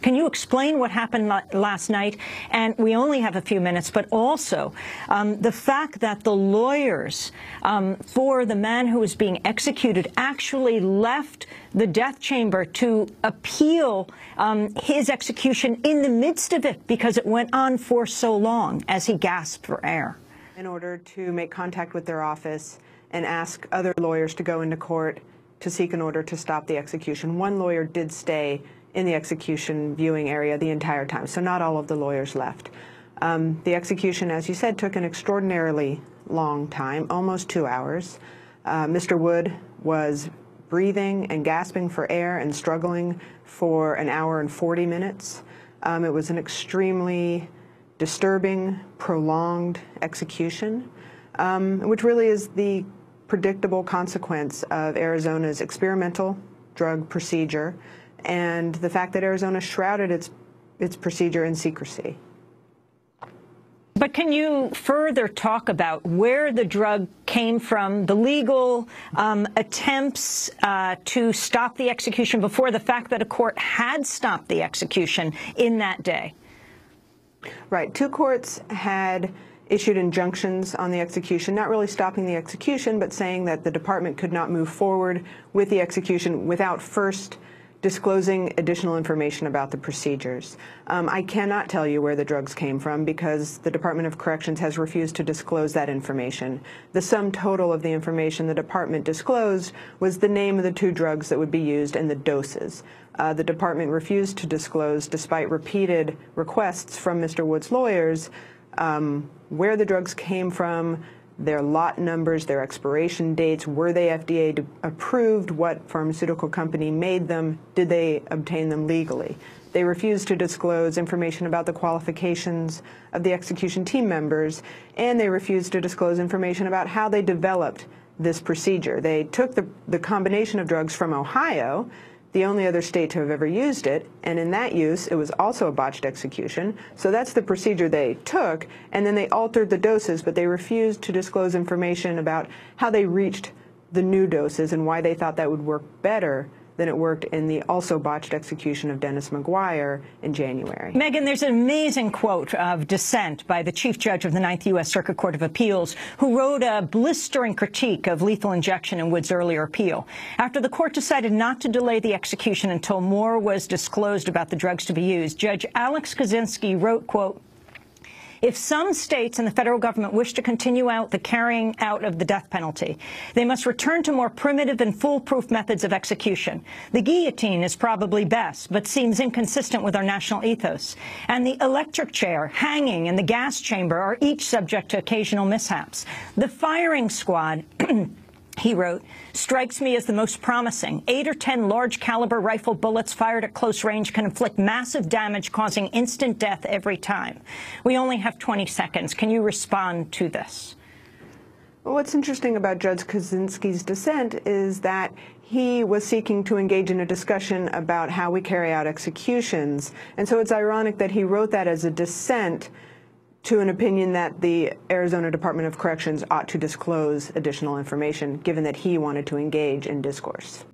Can you explain what happened last night? And we only have a few minutes, but also the fact that the lawyers for the man who was being executed actually left the death chamber to appeal his execution in the midst of it because it went on for so long as he gasped for air. In order to make contact with their office and ask other lawyers to go into court to seek an order to stop the execution. One lawyer did stay in the execution viewing area the entire time, so not all of the lawyers left. The execution, as you said, took an extraordinarily long time, almost 2 hours. Mr. Wood was breathing and gasping for air and struggling for an hour and 40 minutes. It was an extremely disturbing, prolonged execution, which really is the predictable consequence of Arizona's experimental drug procedure and the fact that Arizona shrouded its procedure in secrecy. But can you further talk about where the drug came from, the legal attempts to stop the execution before the fact that a court had stopped the execution in that day? Right. 2 courts had issued injunctions on the execution, not really stopping the execution, but saying that the department could not move forward with the execution without first disclosing additional information about the procedures. I cannot tell you where the drugs came from because the Department of Corrections has refused to disclose that information. The sum total of the information the department disclosed was the name of the 2 drugs that would be used and the doses. The department refused to disclose, despite repeated requests from Mr. Wood's lawyers, where the drugs came from, their lot numbers, their expiration dates, were they FDA approved, what pharmaceutical company made them, did they obtain them legally. They refused to disclose information about the qualifications of the execution team members, and they refused to disclose information about how they developed this procedure. They took the combination of drugs from Ohio, the only other state to have ever used it, and in that use, it was also a botched execution. So that's the procedure they took, and then they altered the doses, but they refused to disclose information about how they reached the new doses and why they thought that would work better than it worked in the also botched execution of Dennis McGuire in January. Megan, there's an amazing quote of dissent by the Chief Judge of the Ninth U.S. Circuit Court of Appeals, who wrote a blistering critique of lethal injection in Wood's earlier appeal. After the court decided not to delay the execution until more was disclosed about the drugs to be used, Judge Alex Kozinski wrote, quote, "If some states and the federal government wish to continue out the carrying out of the death penalty, they must return to more primitive and foolproof methods of execution. The guillotine is probably best, but seems inconsistent with our national ethos. And the electric chair, hanging, and the gas chamber are each subject to occasional mishaps. The firing squad," he wrote, "strikes me as the most promising. 8 or 10 large-caliber rifle bullets fired at close range can inflict massive damage, causing instant death every time." We only have 20 seconds. Can you respond to this? Well, what's interesting about Judge Kozinski's dissent is that he was seeking to engage in a discussion about how we carry out executions. And so it's ironic that he wrote that as a dissent to an opinion that the Arizona Department of Corrections ought to disclose additional information, given that he wanted to engage in discourse.